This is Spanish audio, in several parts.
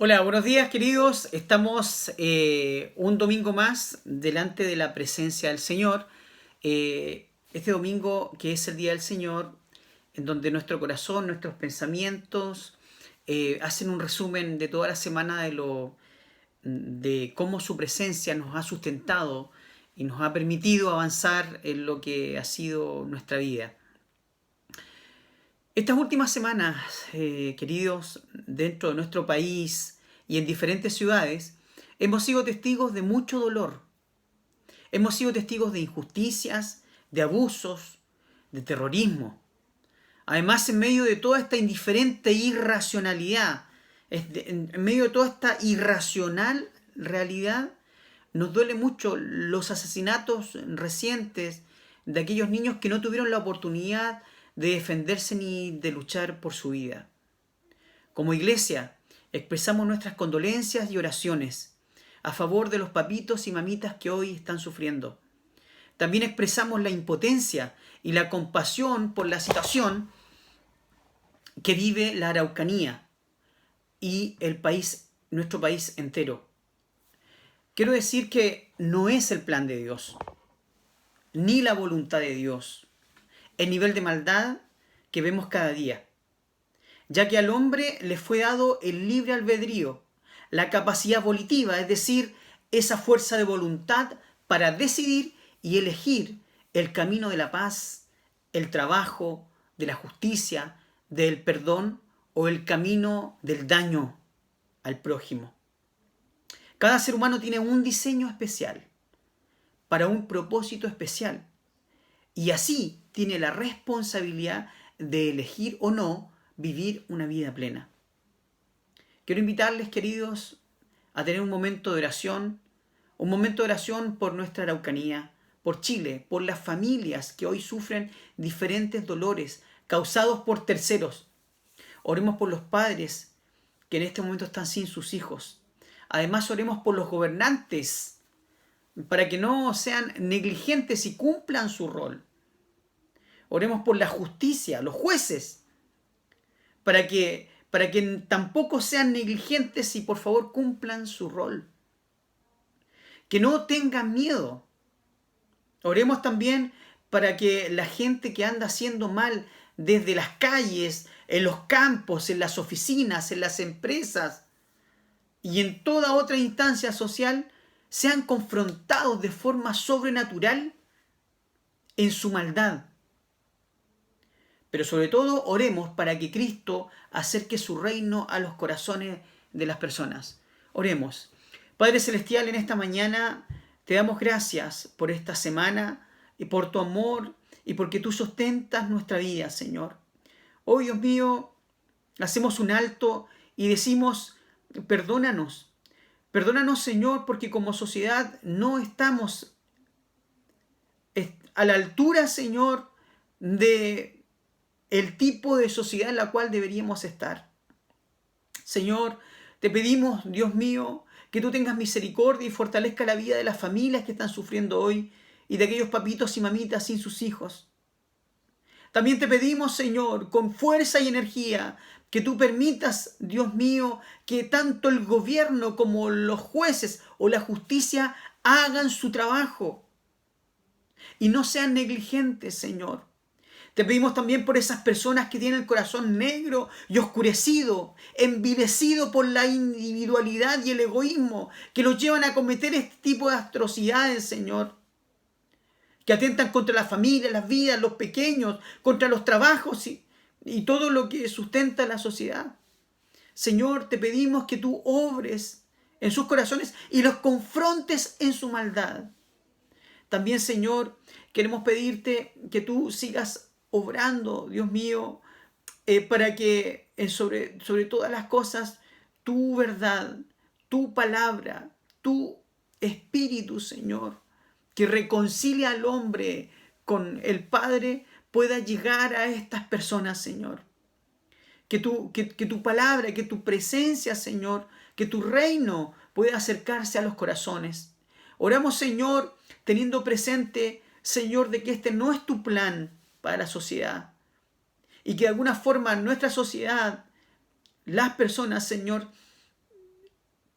Hola, buenos días queridos. Estamos un domingo más delante de la presencia del Señor. Este domingo que es el Día del Señor, en donde nuestro corazón, nuestros pensamientos hacen un resumen de toda la semana de cómo su presencia nos ha sustentado y nos ha permitido avanzar en lo que ha sido nuestra vida. Estas últimas semanas, queridos, dentro de nuestro país y en diferentes ciudades, hemos sido testigos de mucho dolor. Hemos sido testigos de injusticias, de abusos, de terrorismo. Además, en medio de toda esta indiferente irracionalidad, en medio de toda esta irracional realidad, nos duele mucho los asesinatos recientes de aquellos niños que no tuvieron la oportunidad de defenderse ni de luchar por su vida. Como iglesia, expresamos nuestras condolencias y oraciones a favor de los papitos y mamitas que hoy están sufriendo. También expresamos la impotencia y la compasión por la situación que vive la Araucanía y el país, nuestro país entero. Quiero decir que no es el plan de Dios, ni la voluntad de Dios, el nivel de maldad que vemos cada día, ya que al hombre le fue dado el libre albedrío, la capacidad volitiva, es decir, esa fuerza de voluntad para decidir y elegir el camino de la paz, el trabajo, de la justicia, del perdón o el camino del daño al prójimo. Cada ser humano tiene un diseño especial, para un propósito especial, y así tiene la responsabilidad de elegir o no vivir una vida plena. Quiero invitarles, queridos, a tener un momento de oración por nuestra Araucanía, por Chile, por las familias que hoy sufren diferentes dolores causados por terceros. Oremos por los padres que en este momento están sin sus hijos. Además, oremos por los gobernantes para que no sean negligentes y cumplan su rol. Oremos por la justicia, los jueces, para que tampoco sean negligentes y por favor cumplan su rol. Que no tengan miedo. Oremos también para que la gente que anda haciendo mal desde las calles, en los campos, en las oficinas, en las empresas y en toda otra instancia social, sean confrontados de forma sobrenatural en su maldad. Pero sobre todo oremos para que Cristo acerque su reino a los corazones de las personas. Oremos. Padre Celestial, en esta mañana te damos gracias por esta semana y por tu amor y porque tú sustentas nuestra vida, Señor. Hoy, Dios mío, hacemos un alto y decimos, perdónanos. Perdónanos, Señor, porque como sociedad no estamos a la altura, Señor, de el tipo de sociedad en la cual deberíamos estar. Señor, te pedimos, Dios mío, que tú tengas misericordia y fortalezca la vida de las familias que están sufriendo hoy y de aquellos papitos y mamitas sin sus hijos. También te pedimos, Señor, con fuerza y energía, que tú permitas, Dios mío, que tanto el gobierno como los jueces o la justicia hagan su trabajo y no sean negligentes, Señor. Te pedimos también por esas personas que tienen el corazón negro y oscurecido, envilecido por la individualidad y el egoísmo, que los llevan a cometer este tipo de atrocidades, Señor. Que atentan contra la familia, las vidas, los pequeños, contra los trabajos y todo lo que sustenta la sociedad. Señor, te pedimos que tú obres en sus corazones y los confrontes en su maldad. También, Señor, queremos pedirte que tú sigas obrando, Dios mío, para que sobre todas las cosas tu verdad, tu palabra, tu espíritu, Señor, que reconcilia al hombre con el Padre, pueda llegar a estas personas, Señor. Que tu palabra, que tu presencia, Señor, que tu reino pueda acercarse a los corazones. Oramos, Señor, teniendo presente, Señor, de que este no es tu plan para la sociedad. Y que de alguna forma en nuestra sociedad, las personas, Señor,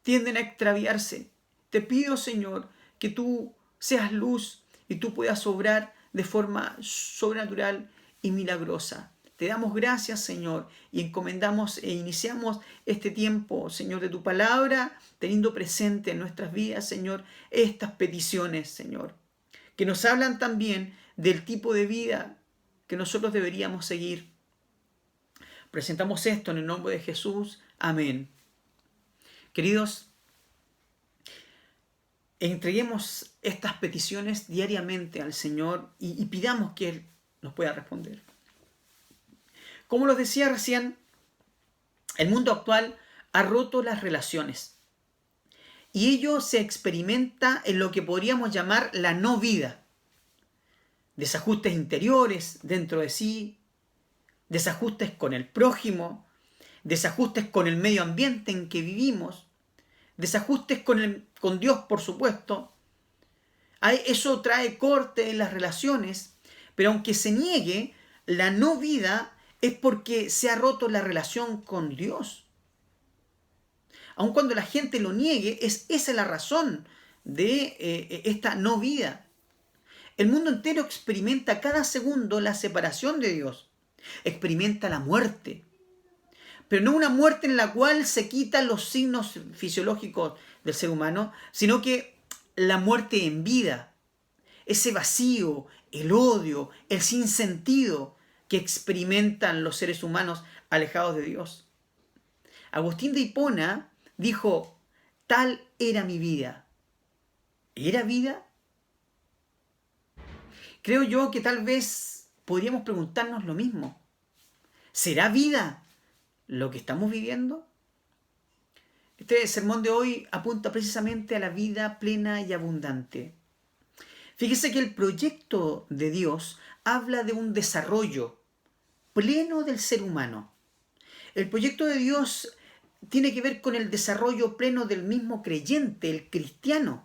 tienden a extraviarse. Te pido, Señor, que tú seas luz y tú puedas obrar de forma sobrenatural y milagrosa. Te damos gracias, Señor, y encomendamos e iniciamos este tiempo, Señor, de tu palabra, teniendo presente en nuestras vidas, Señor, estas peticiones, Señor, que nos hablan también del tipo de vida que nosotros deberíamos seguir. Presentamos esto en el nombre de Jesús. Amén. Queridos, entreguemos estas peticiones diariamente al Señor y pidamos que Él nos pueda responder. Como los decía recién, el mundo actual ha roto las relaciones y ello se experimenta en lo que podríamos llamar la no vida. Desajustes interiores dentro de sí, desajustes con el prójimo, desajustes con el medio ambiente en que vivimos, desajustes con Dios, por supuesto. Eso trae corte en las relaciones, pero aunque se niegue, la no vida es porque se ha roto la relación con Dios. Aun cuando la gente lo niegue, esa es la razón de esta no vida. El mundo entero experimenta cada segundo la separación de Dios. Experimenta la muerte. Pero no una muerte en la cual se quitan los signos fisiológicos del ser humano, sino que la muerte en vida. Ese vacío, el odio, el sinsentido que experimentan los seres humanos alejados de Dios. Agustín de Hipona dijo, tal era mi vida. ¿Era vida? Creo yo que tal vez podríamos preguntarnos lo mismo. ¿Será vida lo que estamos viviendo? Este sermón de hoy apunta precisamente a la vida plena y abundante. Fíjese que el proyecto de Dios habla de un desarrollo pleno del ser humano. El proyecto de Dios tiene que ver con el desarrollo pleno del mismo creyente, el cristiano,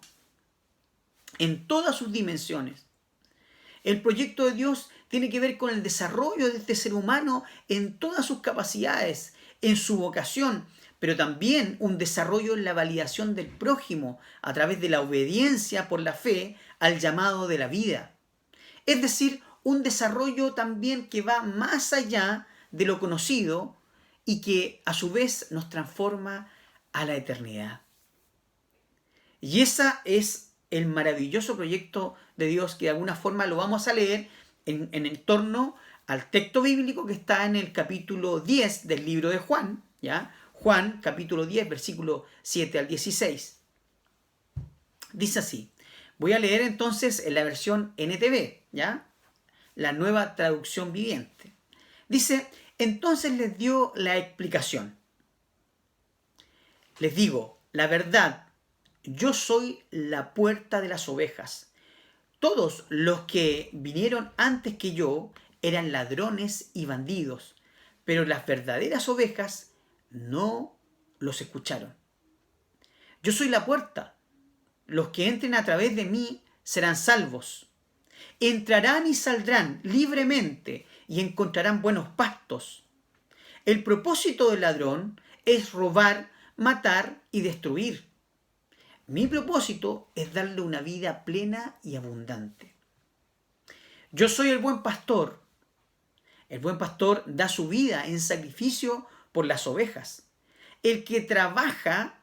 en todas sus dimensiones. El proyecto de Dios tiene que ver con el desarrollo de este ser humano en todas sus capacidades, en su vocación, pero también un desarrollo en la validación del prójimo a través de la obediencia por la fe al llamado de la vida. Es decir, un desarrollo también que va más allá de lo conocido y que a su vez nos transforma a la eternidad. Y ese es el maravilloso proyecto de Dios que de alguna forma lo vamos a leer en torno al texto bíblico que está en el capítulo 10 del libro de Juan, ¿ya? Juan, capítulo 10, versículo 7 al 16. Dice así. Voy a leer entonces en la versión NTV, ¿ya? La nueva traducción viviente. Dice, entonces les dio la explicación. Les digo, la verdad, yo soy la puerta de las ovejas. Todos los que vinieron antes que yo eran ladrones y bandidos, pero las verdaderas ovejas no los escucharon. Yo soy la puerta. Los que entren a través de mí serán salvos. Entrarán y saldrán libremente y encontrarán buenos pastos. El propósito del ladrón es robar, matar y destruir. Mi propósito es darle una vida plena y abundante. Yo soy el buen pastor. El buen pastor da su vida en sacrificio por las ovejas. El que trabaja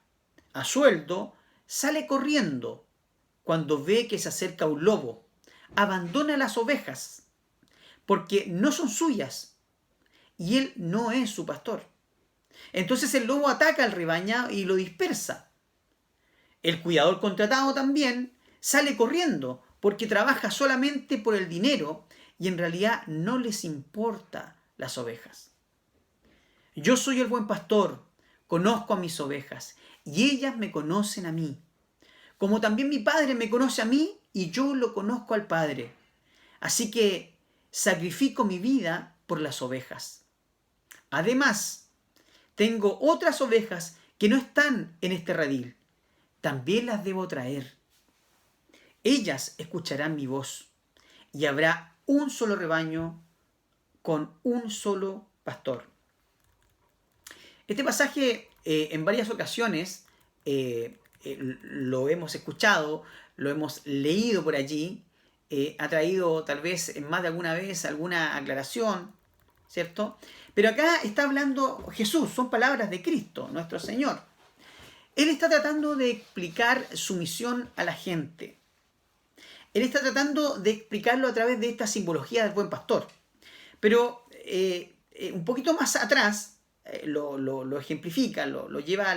a sueldo sale corriendo cuando ve que se acerca un lobo. Abandona las ovejas porque no son suyas y él no es su pastor. Entonces el lobo ataca al rebaño y lo dispersa. El cuidador contratado también sale corriendo porque trabaja solamente por el dinero y en realidad no les importa las ovejas. Yo soy el buen pastor, conozco a mis ovejas y ellas me conocen a mí. Como también mi Padre me conoce a mí y yo lo conozco al Padre. Así que sacrifico mi vida por las ovejas. Además, tengo otras ovejas que no están en este redil. También las debo traer. Ellas escucharán mi voz y habrá un solo rebaño con un solo pastor. Este pasaje en varias ocasiones lo hemos escuchado, lo hemos leído por allí, ha traído tal vez en más de alguna vez alguna aclaración, ¿cierto? Pero acá está hablando Jesús, son palabras de Cristo, nuestro Señor. Él está tratando de explicar su misión a la gente. Él está tratando de explicarlo a través de esta simbología del buen pastor. Pero un poquito más atrás lo ejemplifica, lo lleva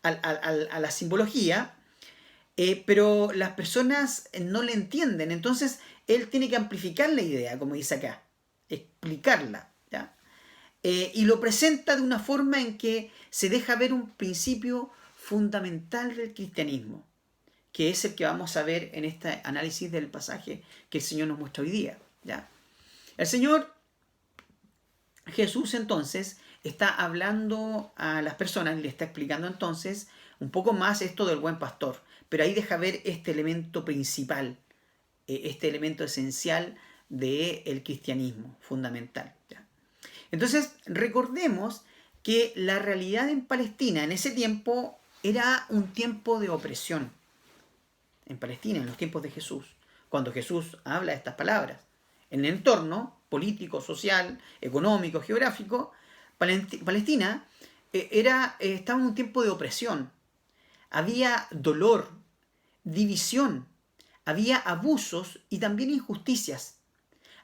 a la simbología, pero las personas no le entienden. Entonces él tiene que amplificar la idea, como dice acá, explicarla, ¿ya? Y lo presenta de una forma en que se deja ver un principio fundamental del cristianismo, que es el que vamos a ver en este análisis del pasaje que el Señor nos muestra hoy día, ¿ya? El Señor Jesús entonces está hablando a las personas y le está explicando entonces un poco más esto del buen pastor, pero ahí deja ver este elemento principal, este elemento esencial del cristianismo fundamental, ¿ya? Entonces recordemos que la realidad en Palestina en ese tiempo era un tiempo de opresión. En Palestina, en los tiempos de Jesús, cuando Jesús habla estas palabras, en el entorno político, social, económico, geográfico, Palestina estaba en un tiempo de opresión. Había dolor, división, había abusos y también injusticias.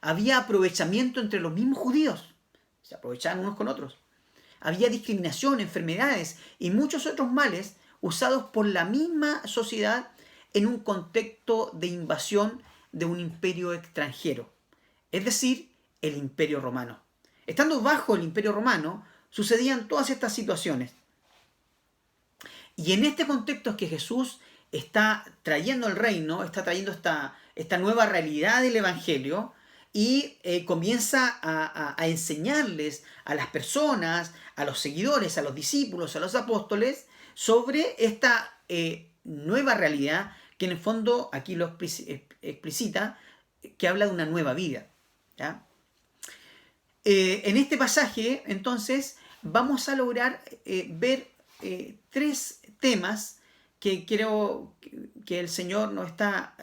Había aprovechamiento entre los mismos judíos. Se aprovechaban unos con otros. Había discriminación, enfermedades y muchos otros males usados por la misma sociedad en un contexto de invasión de un imperio extranjero, es decir, el Imperio Romano. Estando bajo el Imperio Romano, sucedían todas estas situaciones. Y en este contexto es que Jesús está trayendo el reino, está trayendo esta nueva realidad del Evangelio y comienza a enseñarles a las personas, a los seguidores, a los discípulos, a los apóstoles, sobre esta nueva realidad que en el fondo aquí lo explicita, que habla de una nueva vida, ¿ya? En este pasaje, entonces, vamos a lograr ver tres temas que creo que el Señor nos está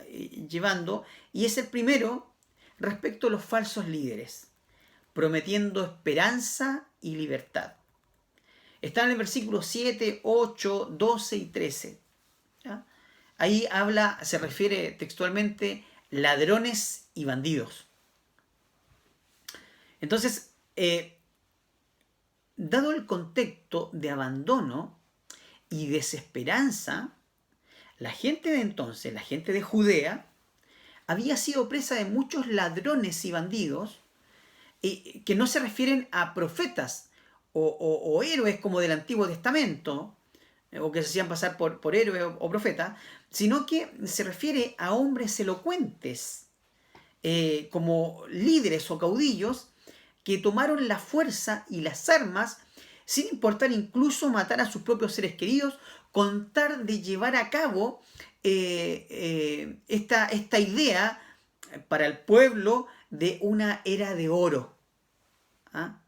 llevando, y es el primero respecto a los falsos líderes, prometiendo esperanza y libertad. Está en el versículo 7, 8, 12 y 13. ¿Ya? Ahí se refiere textualmente ladrones y bandidos. Entonces, dado el contexto de abandono y desesperanza, la gente de entonces, la gente de Judea, había sido presa de muchos ladrones y bandidos que no se refieren a profetas o héroes como del Antiguo Testamento, o que se hacían pasar por héroes o profetas, sino que se refiere a hombres elocuentes, como líderes o caudillos, que tomaron la fuerza y las armas, sin importar incluso matar a sus propios seres queridos, con tal de llevar a cabo esta idea para el pueblo de una era de oro. ¿Ah?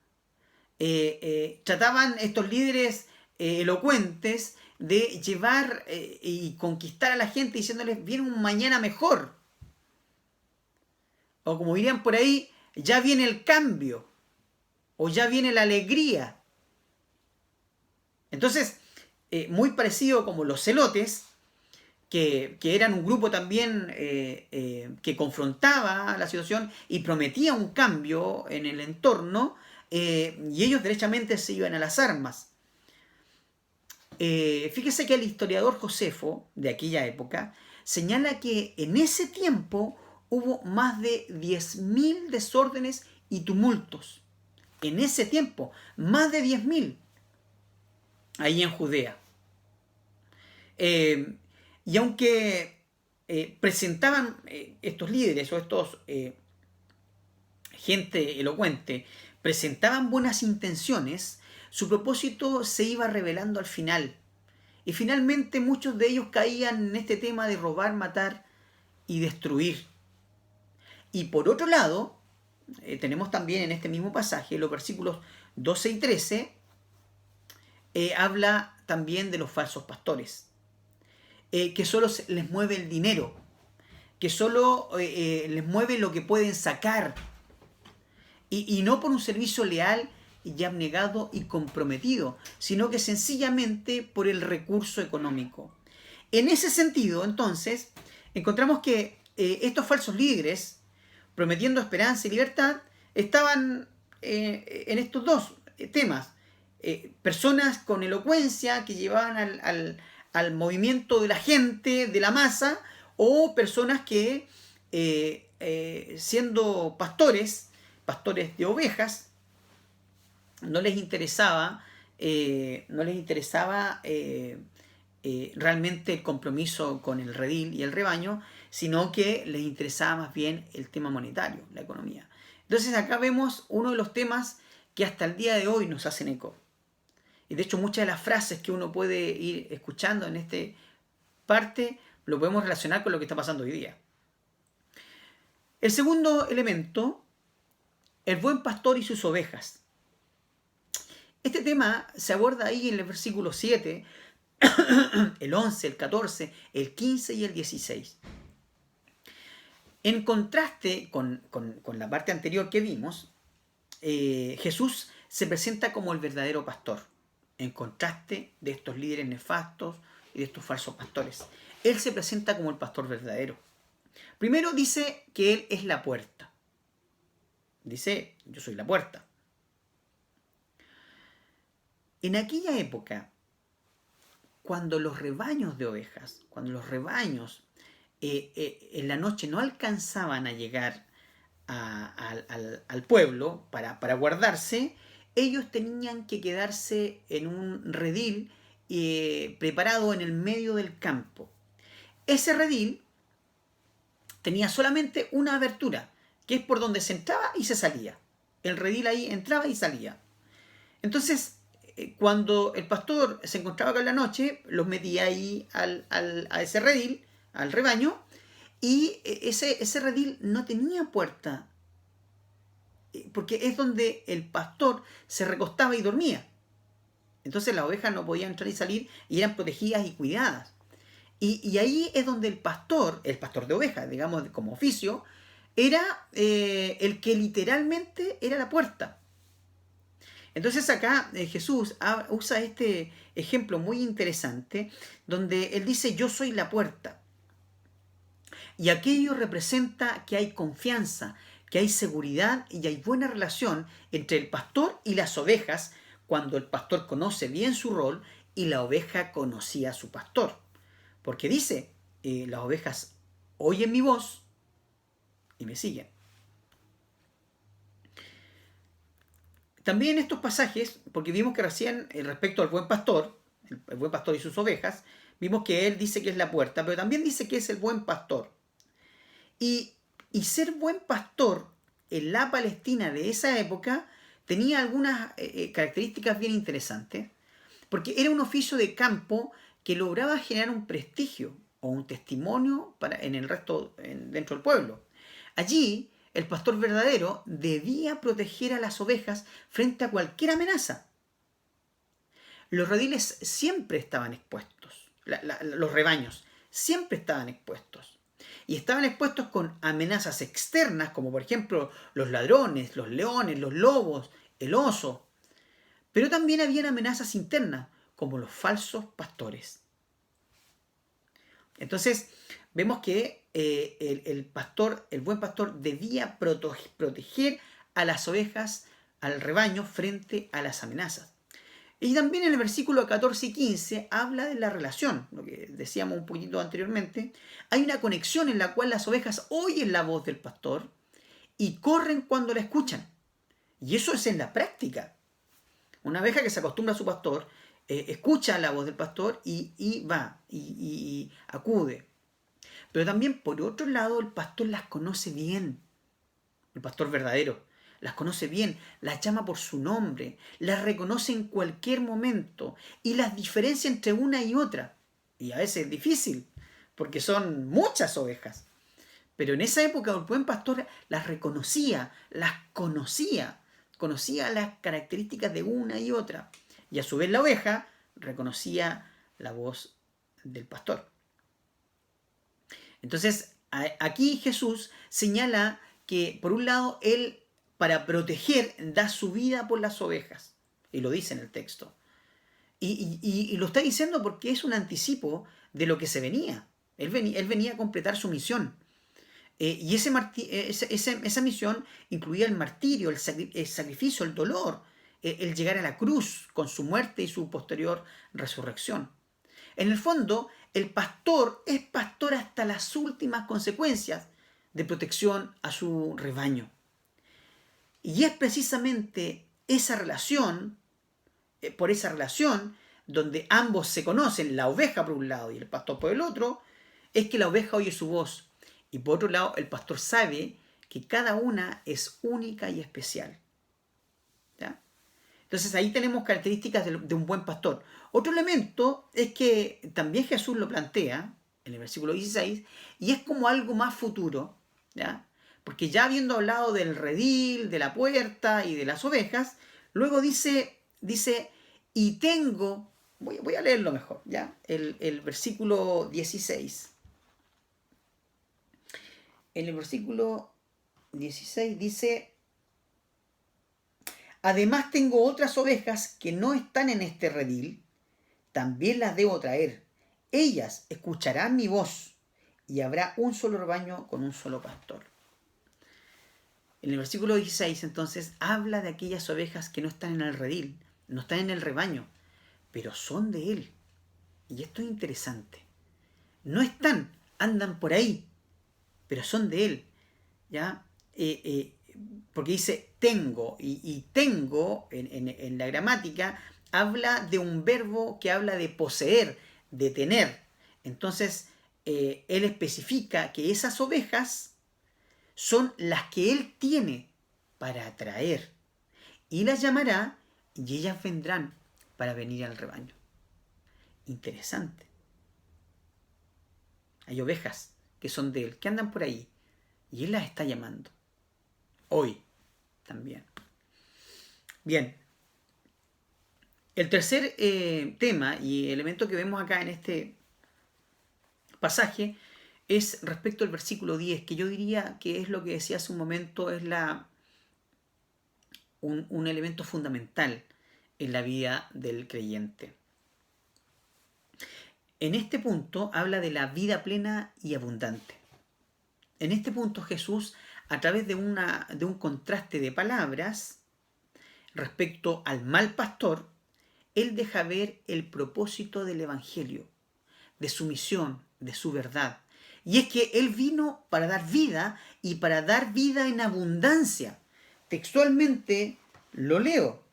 Trataban estos líderes elocuentes de llevar y conquistar a la gente diciéndoles viene un mañana mejor, o como dirían por ahí, ya viene el cambio, o ya viene la alegría. Entonces, muy parecido como los celotes, que eran un grupo también que confrontaba la situación y prometía un cambio en el entorno, y ellos derechamente se iban a las armas. Fíjese que el historiador Josefo, de aquella época, señala que en ese tiempo hubo más de 10.000 desórdenes y tumultos. En ese tiempo, más de 10.000 ahí en Judea. Y aunque presentaban estos líderes o estos gente elocuente, presentaban buenas intenciones, su propósito se iba revelando al final. Y finalmente muchos de ellos caían en este tema de robar, matar y destruir. Y por otro lado, tenemos también en este mismo pasaje, los versículos 12 y 13, habla también de los falsos pastores, que solo les mueve el dinero, que solo les mueve lo que pueden sacar, y no por un servicio leal y abnegado y comprometido, sino que sencillamente por el recurso económico. En ese sentido, entonces, encontramos que estos falsos líderes, prometiendo esperanza y libertad, estaban en estos dos temas. Personas con elocuencia que llevaban al movimiento de la gente, de la masa, o personas que, siendo pastores de ovejas, no les interesaba, realmente el compromiso con el redil y el rebaño, sino que les interesaba más bien el tema monetario, la economía. Entonces acá vemos uno de los temas que hasta el día de hoy nos hacen eco. Y de hecho muchas de las frases que uno puede ir escuchando en esta parte lo podemos relacionar con lo que está pasando hoy día. El segundo elemento, el buen pastor y sus ovejas. Este tema se aborda ahí en el versículo 7, el 11, el 14, el 15 y el 16. En contraste con la parte anterior que vimos, Jesús se presenta como el verdadero pastor, en contraste de estos líderes nefastos y de estos falsos pastores. Él se presenta como el pastor verdadero. Primero dice que Él es la puerta. Dice, yo soy la puerta. En aquella época, cuando los rebaños de ovejas, cuando los rebaños en la noche no alcanzaban a llegar al pueblo para guardarse, ellos tenían que quedarse en un redil preparado en el medio del campo. Ese redil tenía solamente una abertura, que es por donde se entraba y se salía. El redil ahí entraba y salía. Entonces, cuando el pastor se encontraba con la noche, los metía ahí a ese redil, al rebaño, y ese redil no tenía puerta, porque es donde el pastor se recostaba y dormía. Entonces las ovejas no podían entrar y salir y eran protegidas y cuidadas. Y ahí es donde el pastor de ovejas, digamos como oficio, era el que literalmente era la puerta. Entonces acá Jesús usa este ejemplo muy interesante donde él dice yo soy la puerta. Y aquello representa que hay confianza, que hay seguridad y hay buena relación entre el pastor y las ovejas cuando el pastor conoce bien su rol y la oveja conocía a su pastor. Porque dice, las ovejas oyen mi voz y me siguen. También en estos pasajes, porque vimos que recién respecto al buen pastor, el buen pastor y sus ovejas, vimos que él dice que es la puerta, pero también dice que es el buen pastor. Y ser buen pastor en la Palestina de esa época tenía algunas características bien interesantes, porque era un oficio de campo que lograba generar un prestigio o un testimonio dentro del pueblo. Allí, el pastor verdadero debía proteger a las ovejas frente a cualquier amenaza. Los rediles siempre estaban expuestos, los rebaños siempre estaban expuestos. Y estaban expuestos con amenazas externas, como por ejemplo los ladrones, los leones, los lobos, el oso. Pero también habían amenazas internas, como los falsos pastores. Entonces, vemos que el buen pastor debía proteger a las ovejas, al rebaño, frente a las amenazas. Y también en el versículo 14 y 15 habla de la relación, lo que decíamos un poquito anteriormente. Hay una conexión en la cual las ovejas oyen la voz del pastor y corren cuando la escuchan. Y eso es en la práctica. Una oveja que se acostumbra a su pastor, escucha la voz del pastor y va, y acude. Pero también, por otro lado, el pastor las conoce bien. El pastor verdadero las conoce bien, las llama por su nombre, las reconoce en cualquier momento y las diferencia entre una y otra. Y a veces es difícil, porque son muchas ovejas. Pero en esa época el buen pastor las reconocía, las conocía las características de una y otra. Y a su vez la oveja reconocía la voz del pastor. Entonces, aquí Jesús señala que, por un lado, Él, para proteger, da su vida por las ovejas. Y lo dice en el texto. Y lo está diciendo porque es un anticipo de lo que se venía. Él venía a completar su misión. Y esa misión incluía el martirio, el sacrificio, el dolor, el llegar a la cruz con su muerte y su posterior resurrección. En el fondo, el pastor es pastor hasta las últimas consecuencias de protección a su rebaño. Y es precisamente esa relación, por esa relación, donde ambos se conocen, la oveja por un lado y el pastor por el otro, es que la oveja oye su voz. Y por otro lado, el pastor sabe que cada una es única y especial. ¿Ya? Entonces ahí tenemos características de un buen pastor. Otro elemento es que también Jesús lo plantea en el versículo 16 y es como algo más futuro, ¿ya? Porque ya habiendo hablado del redil, de la puerta y de las ovejas, luego dice y tengo, voy a leerlo mejor, ¿ya? El versículo 16. En el versículo 16 dice: además tengo otras ovejas que no están en este redil, también las debo traer. Ellas escucharán mi voz y habrá un solo rebaño con un solo pastor. En el versículo 16 entonces habla de aquellas ovejas que no están en el redil, no están en el rebaño, pero son de él. Y esto es interesante. No están, andan por ahí, pero son de él. ¿Ya? Porque dice tengo, y tengo en la gramática habla de un verbo que habla de poseer, de tener. Entonces, él especifica que esas ovejas son las que él tiene para atraer, y las llamará, y ellas vendrán para venir al rebaño. Interesante. Hay ovejas que son de él, que andan por ahí, y él las está llamando. Hoy también. Bien. El tercer tema y elemento que vemos acá en este pasaje es respecto al versículo 10, que yo diría que es lo que decía hace un momento, es un elemento fundamental en la vida del creyente. En este punto habla de la vida plena y abundante. En este punto Jesús, a través de un contraste de palabras respecto al mal pastor, él deja ver el propósito del Evangelio, de su misión, de su verdad. Y es que él vino para dar vida y para dar vida en abundancia. Textualmente lo leo.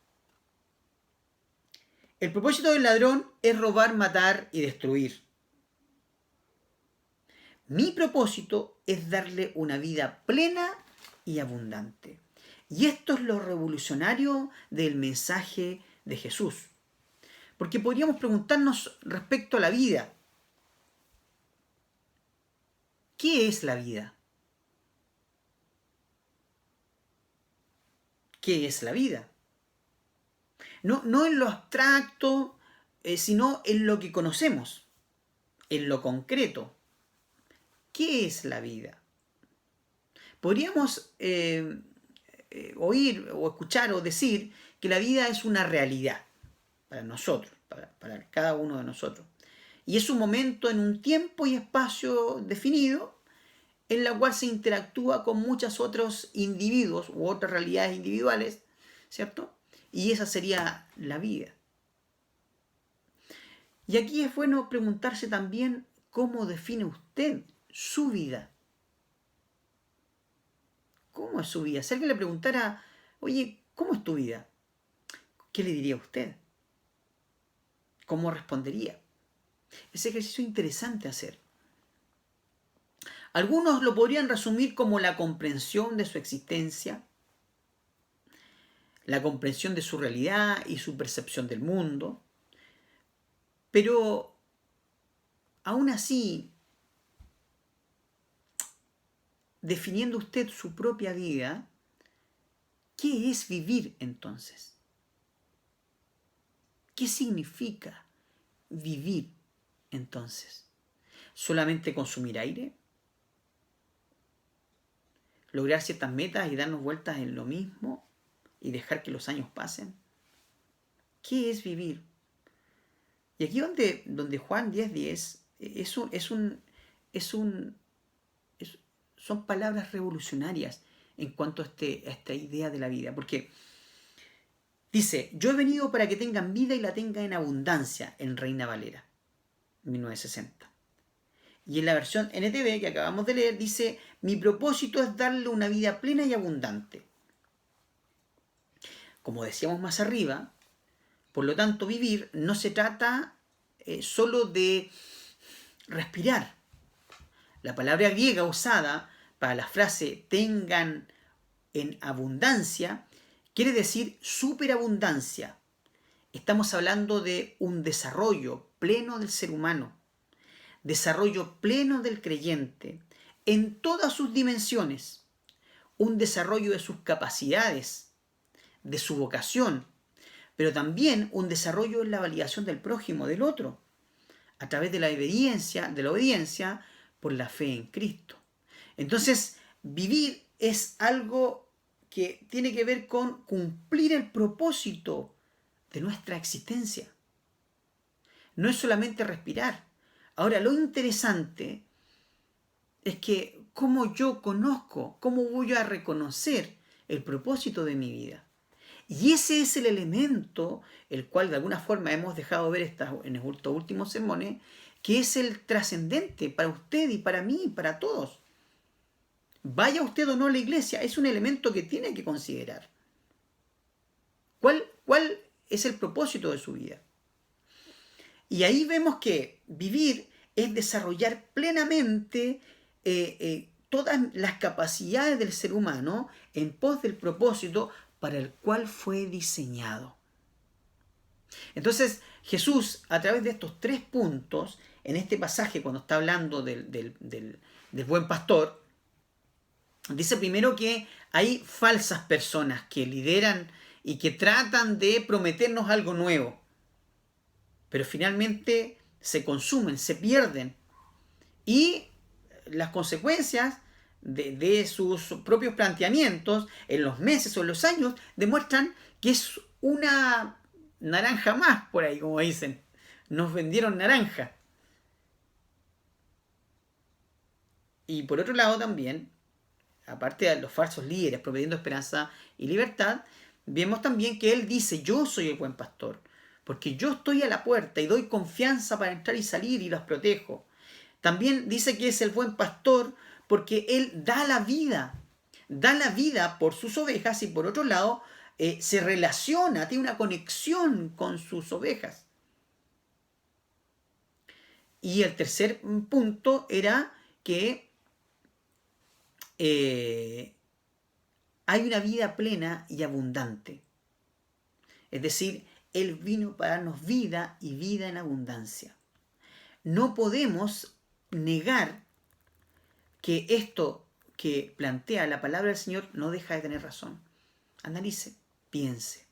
El propósito del ladrón es robar, matar y destruir. Mi propósito es darle una vida plena y abundante. Y esto es lo revolucionario del mensaje de Jesús. Porque podríamos preguntarnos respecto a la vida. ¿Qué es la vida? ¿Qué es la vida? No en lo abstracto, sino en lo que conocemos, en lo concreto. ¿Qué es la vida? Podríamos oír o escuchar o decir que la vida es una realidad para nosotros, para cada uno de nosotros. Y es un momento en un tiempo y espacio definido en la cual se interactúa con muchos otros individuos u otras realidades individuales, ¿cierto? Y esa sería la vida. Y aquí es bueno preguntarse también cómo define usted su vida. ¿Cómo es su vida? Si alguien le preguntara, oye, ¿cómo es tu vida? ¿Qué le diría a usted? ¿Cómo respondería? Ese ejercicio es interesante hacer. Algunos lo podrían resumir como la comprensión de su existencia, la comprensión de su realidad y su percepción del mundo. Pero aún así, definiendo usted su propia vida, ¿qué es vivir entonces? ¿Qué significa vivir entonces? ¿Solamente consumir aire? ¿Lograr ciertas metas y darnos vueltas en lo mismo y dejar que los años pasen? ¿Qué es vivir? Y aquí donde Juan 10:10 son palabras revolucionarias en cuanto a esta idea de la vida. Porque dice, yo he venido para que tengan vida y la tengan en abundancia, en Reina Valera, 1960. Y en la versión NTV que acabamos de leer dice, mi propósito es darle una vida plena y abundante. Como decíamos más arriba, por lo tanto, vivir no se trata solo de respirar. La palabra griega usada para la frase tengan en abundancia quiere decir superabundancia. Estamos hablando de un desarrollo pleno del ser humano, desarrollo pleno del creyente en todas sus dimensiones, un desarrollo de sus capacidades, de su vocación, pero también un desarrollo en la validación del prójimo, del otro, a través de la obediencia por la fe en Cristo. Entonces, vivir es algo que tiene que ver con cumplir el propósito de nuestra existencia. No es solamente respirar. Ahora, lo interesante es que cómo yo conozco, cómo voy a reconocer el propósito de mi vida. Y ese es el elemento, el cual de alguna forma hemos dejado ver en estos últimos sermones, que es el trascendente para usted y para mí y para todos. Vaya usted o no a la iglesia, es un elemento que tiene que considerar. ¿Cuál es el propósito de su vida? Y ahí vemos que vivir es desarrollar plenamente todas las capacidades del ser humano en pos del propósito para el cual fue diseñado. Entonces, Jesús, a través de estos 3 puntos, en este pasaje, cuando está hablando del buen pastor, dice primero que hay falsas personas que lideran y que tratan de prometernos algo nuevo, pero finalmente se consumen, se pierden, y las consecuencias de sus propios planteamientos en los meses o en los años demuestran que es una naranja más, por ahí, como dicen. Nos vendieron naranja. Y por otro lado también, aparte de los falsos líderes prometiendo esperanza y libertad, vemos también que él dice, yo soy el buen pastor, porque yo estoy a la puerta y doy confianza para entrar y salir y los protejo. También dice que es el buen pastor porque él da la vida por sus ovejas, y por otro lado se relaciona, tiene una conexión con sus ovejas. Y el tercer punto era que hay una vida plena y abundante. Es decir, él vino para darnos vida y vida en abundancia. No podemos negar que esto que plantea la palabra del Señor no deja de tener razón. Analice, piense.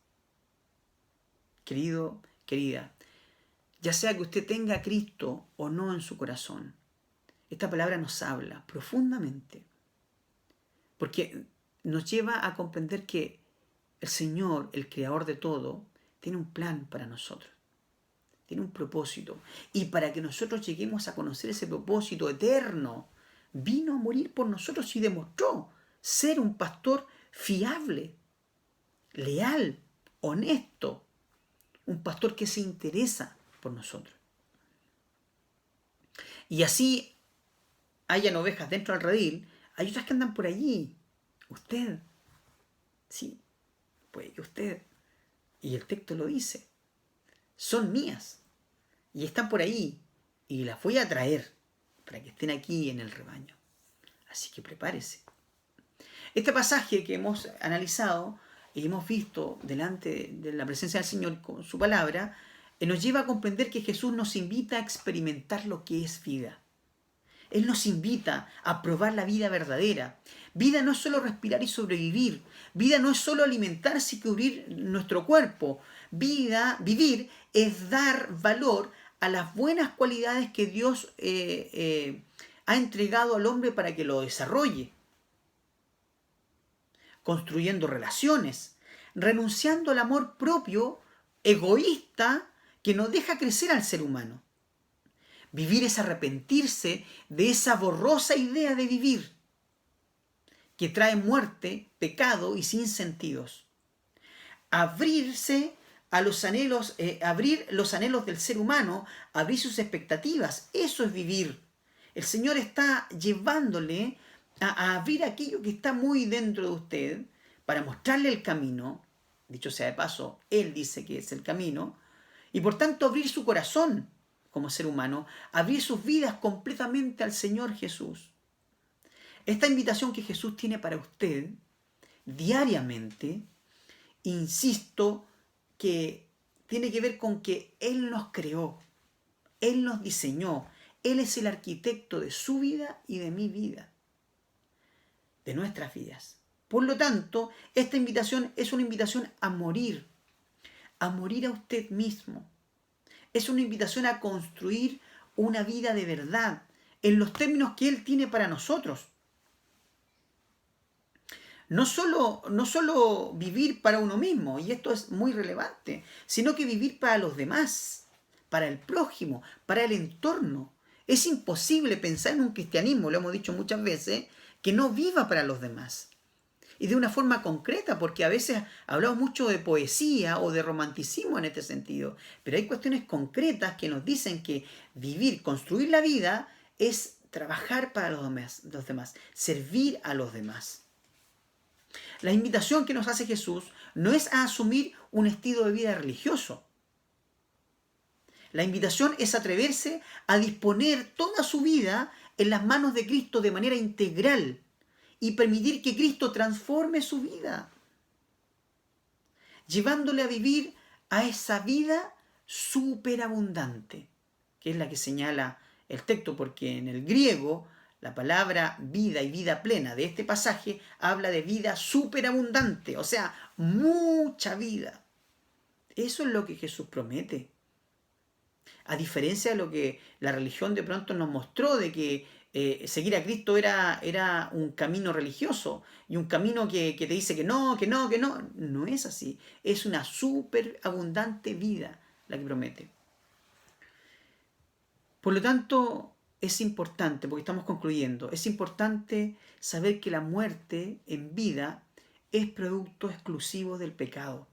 Querido, querida, ya sea que usted tenga a Cristo o no en su corazón, esta palabra nos habla profundamente, porque nos lleva a comprender que el Señor, el creador de todo, tiene un plan para nosotros. Tiene un propósito. Y para que nosotros lleguemos a conocer ese propósito eterno, vino a morir por nosotros y demostró ser un pastor fiable, leal, honesto, un pastor que se interesa por nosotros. Y así hayan ovejas dentro del redil, hay otras que andan por allí. Usted, sí, puede que usted, y el texto lo dice, son mías y están por ahí y las voy a traer para que estén aquí en el rebaño. Así que prepárese. Este pasaje que hemos analizado y hemos visto delante de la presencia del Señor con su palabra, nos lleva a comprender que Jesús nos invita a experimentar lo que es vida. Él nos invita a probar la vida verdadera. Vida no es solo respirar y sobrevivir. Vida no es solo alimentarse y cubrir nuestro cuerpo. Vivir es dar valor a las buenas cualidades que Dios ha entregado al hombre para que lo desarrolle. Construyendo relaciones, renunciando al amor propio, egoísta, que no deja crecer al ser humano. Vivir es arrepentirse de esa borrosa idea de vivir, que trae muerte, pecado y sinsentidos. Abrirse a los anhelos, abrir los anhelos del ser humano, abrir sus expectativas, eso es vivir. El Señor está llevándole a abrir aquello que está muy dentro de usted para mostrarle el camino. Dicho sea de paso, Él dice que es el camino. Y por tanto abrir su corazón como ser humano, abrir sus vidas completamente al Señor Jesús. Esta invitación que Jesús tiene para usted diariamente, insisto, que tiene que ver con que Él nos creó, Él nos diseñó, Él es el arquitecto de su vida y de mi vida, de nuestras vidas. Por lo tanto, esta invitación es una invitación a morir a usted mismo. Es una invitación a construir una vida de verdad, en los términos que Él tiene para nosotros. No solo vivir para uno mismo, y esto es muy relevante, sino que vivir para los demás, para el prójimo, para el entorno. Es imposible pensar en un cristianismo, lo hemos dicho muchas veces, que no viva para los demás. Y de una forma concreta, porque a veces hablamos mucho de poesía o de romanticismo en este sentido, pero hay cuestiones concretas que nos dicen que vivir, construir la vida, es trabajar para los demás, servir a los demás. La invitación que nos hace Jesús no es a asumir un estilo de vida religioso. La invitación es atreverse a disponer toda su vida en las manos de Cristo de manera integral y permitir que Cristo transforme su vida, llevándole a vivir a esa vida superabundante, que es la que señala el texto, porque en el griego la palabra vida y vida plena de este pasaje habla de vida superabundante, o sea, mucha vida. Eso es lo que Jesús promete. A diferencia de lo que la religión de pronto nos mostró, de que seguir a Cristo era un camino religioso y un camino que te dice que no. No es así. Es una superabundante vida la que promete. Por lo tanto, es importante, porque estamos concluyendo, es importante saber que la muerte en vida es producto exclusivo del pecado.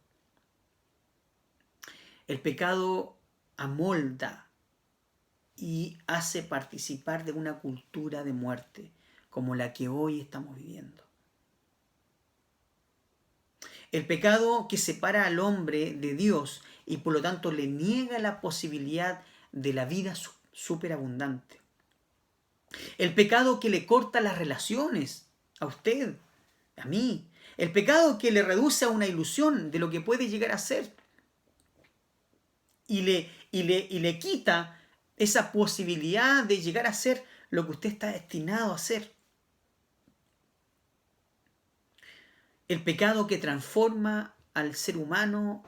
El pecado amolda y hace participar de una cultura de muerte como la que hoy estamos viviendo. El pecado que separa al hombre de Dios y por lo tanto le niega la posibilidad de la vida superabundante. El pecado que le corta las relaciones a usted, a mí. El pecado que le reduce a una ilusión de lo que puede llegar a ser. Y le quita esa posibilidad de llegar a ser lo que usted está destinado a ser. El pecado que transforma al ser humano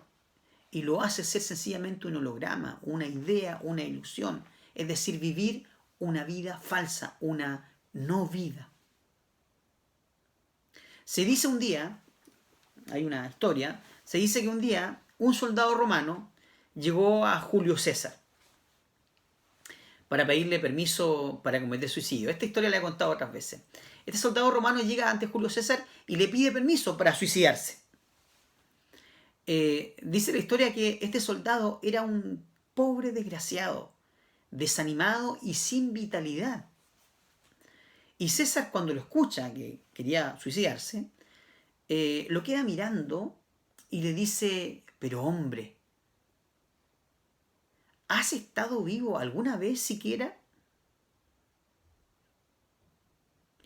y lo hace ser sencillamente un holograma, una idea, una ilusión. Es decir, vivir una vida falsa, una no vida. Se dice un día, hay una historia, se dice que un día un soldado romano llegó a Julio César para pedirle permiso para cometer suicidio. Esta historia la he contado otras veces. Este soldado romano llega ante Julio César y le pide permiso para suicidarse. Dice la historia que este soldado era un pobre desgraciado, desanimado y sin vitalidad. Y César, cuando lo escucha que quería suicidarse, lo queda mirando y le dice: pero hombre, ¿has estado vivo alguna vez siquiera?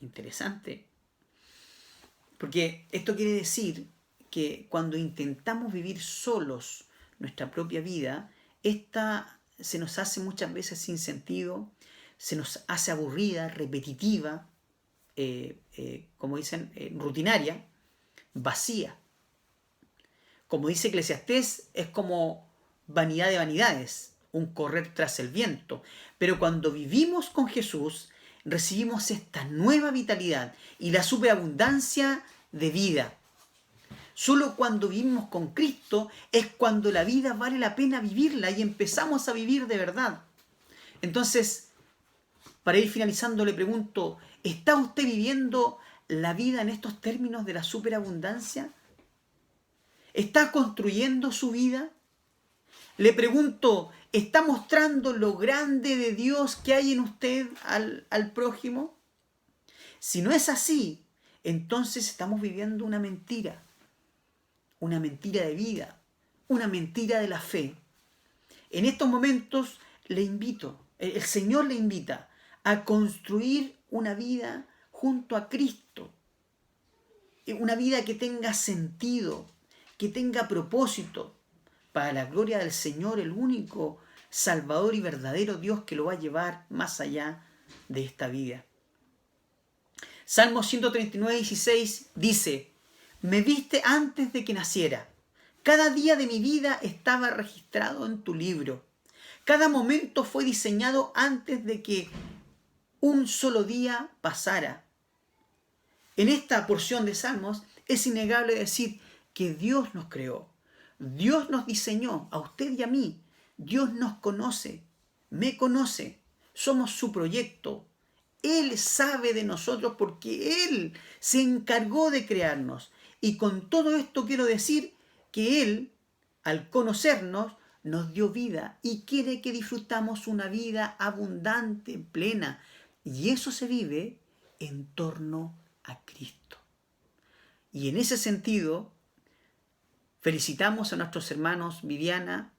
Interesante. Porque esto quiere decir que cuando intentamos vivir solos nuestra propia vida, esta se nos hace muchas veces sin sentido, se nos hace aburrida, repetitiva, como dicen, rutinaria, vacía. Como dice Eclesiastés, es como vanidad de vanidades, un correr tras el viento. Pero cuando vivimos con Jesús, recibimos esta nueva vitalidad y la superabundancia de vida. Solo cuando vivimos con Cristo es cuando la vida vale la pena vivirla y empezamos a vivir de verdad. Entonces, para ir finalizando, le pregunto, ¿está usted viviendo la vida en estos términos de la superabundancia? ¿Está construyendo su vida? Le pregunto, ¿está mostrando lo grande de Dios que hay en usted al prójimo? Si no es así, entonces estamos viviendo una mentira de vida, una mentira de la fe. En estos momentos le invito, el Señor le invita a construir una vida junto a Cristo, una vida que tenga sentido, que tenga propósito, para la gloria del Señor, el único Salvador y verdadero Dios que lo va a llevar más allá de esta vida. Salmo 139, 16 dice, me viste antes de que naciera. Cada día de mi vida estaba registrado en tu libro. Cada momento fue diseñado antes de que un solo día pasara. En esta porción de Salmos es innegable decir que Dios nos creó. Dios nos diseñó, a usted y a mí. Dios nos conoce, me conoce. Somos su proyecto. Él sabe de nosotros porque Él se encargó de crearnos. Y con todo esto quiero decir que Él, al conocernos, nos dio vida y quiere que disfrutamos una vida abundante, plena. Y eso se vive en torno a Cristo. Y en ese sentido, felicitamos a nuestros hermanos Viviana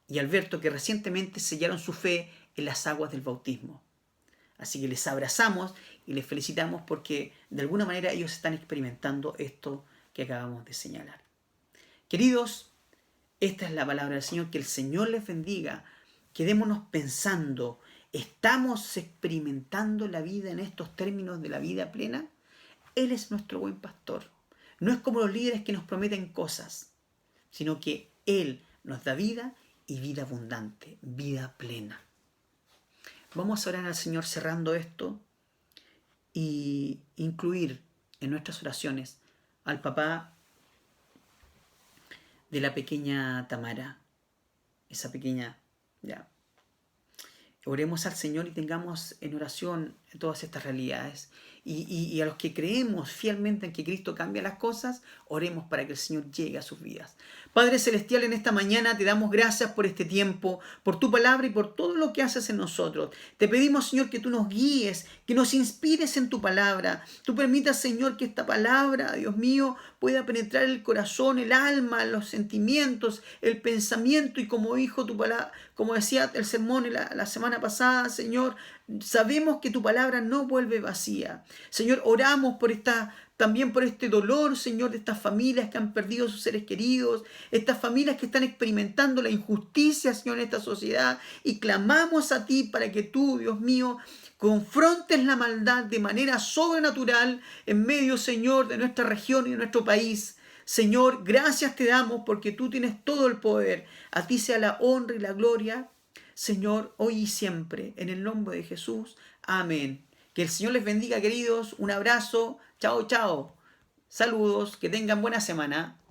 y Alberto que recientemente sellaron su fe en las aguas del bautismo. Así que les abrazamos y les felicitamos porque de alguna manera ellos están experimentando esto que acabamos de señalar. Queridos, esta es la palabra del Señor, que el Señor les bendiga. Quedémonos pensando, ¿estamos experimentando la vida en estos términos de la vida plena? Él es nuestro buen pastor. No es como los líderes que nos prometen cosas, sino que Él nos da vida y vida abundante, vida plena. Vamos a orar al Señor cerrando esto y incluir en nuestras oraciones al papá de la pequeña Tamara, esa pequeña, ya. Oremos al Señor y tengamos en oración todas estas realidades. Y a los que creemos fielmente en que Cristo cambia las cosas, oremos para que el Señor llegue a sus vidas. Padre Celestial, en esta mañana te damos gracias por este tiempo, por tu palabra y por todo lo que haces en nosotros. Te pedimos, Señor, que tú nos guíes, que nos inspires en tu palabra. Tú permitas, Señor, que esta palabra, Dios mío, pueda penetrar el corazón, el alma, los sentimientos, el pensamiento. Y como dijo tu palabra, como decía el sermón la semana pasada, Señor, sabemos que tu palabra no vuelve vacía. Señor, oramos también por este dolor, Señor, de estas familias que han perdido a sus seres queridos, estas familias que están experimentando la injusticia, Señor, en esta sociedad, y clamamos a ti para que tú, Dios mío, confrontes la maldad de manera sobrenatural en medio, Señor, de nuestra región y de nuestro país. Señor, gracias te damos porque tú tienes todo el poder. A ti sea la honra y la gloria, Señor, hoy y siempre, en el nombre de Jesús. Amén. Que el Señor les bendiga, queridos. Un abrazo. Chao, chao. Saludos. Que tengan buena semana.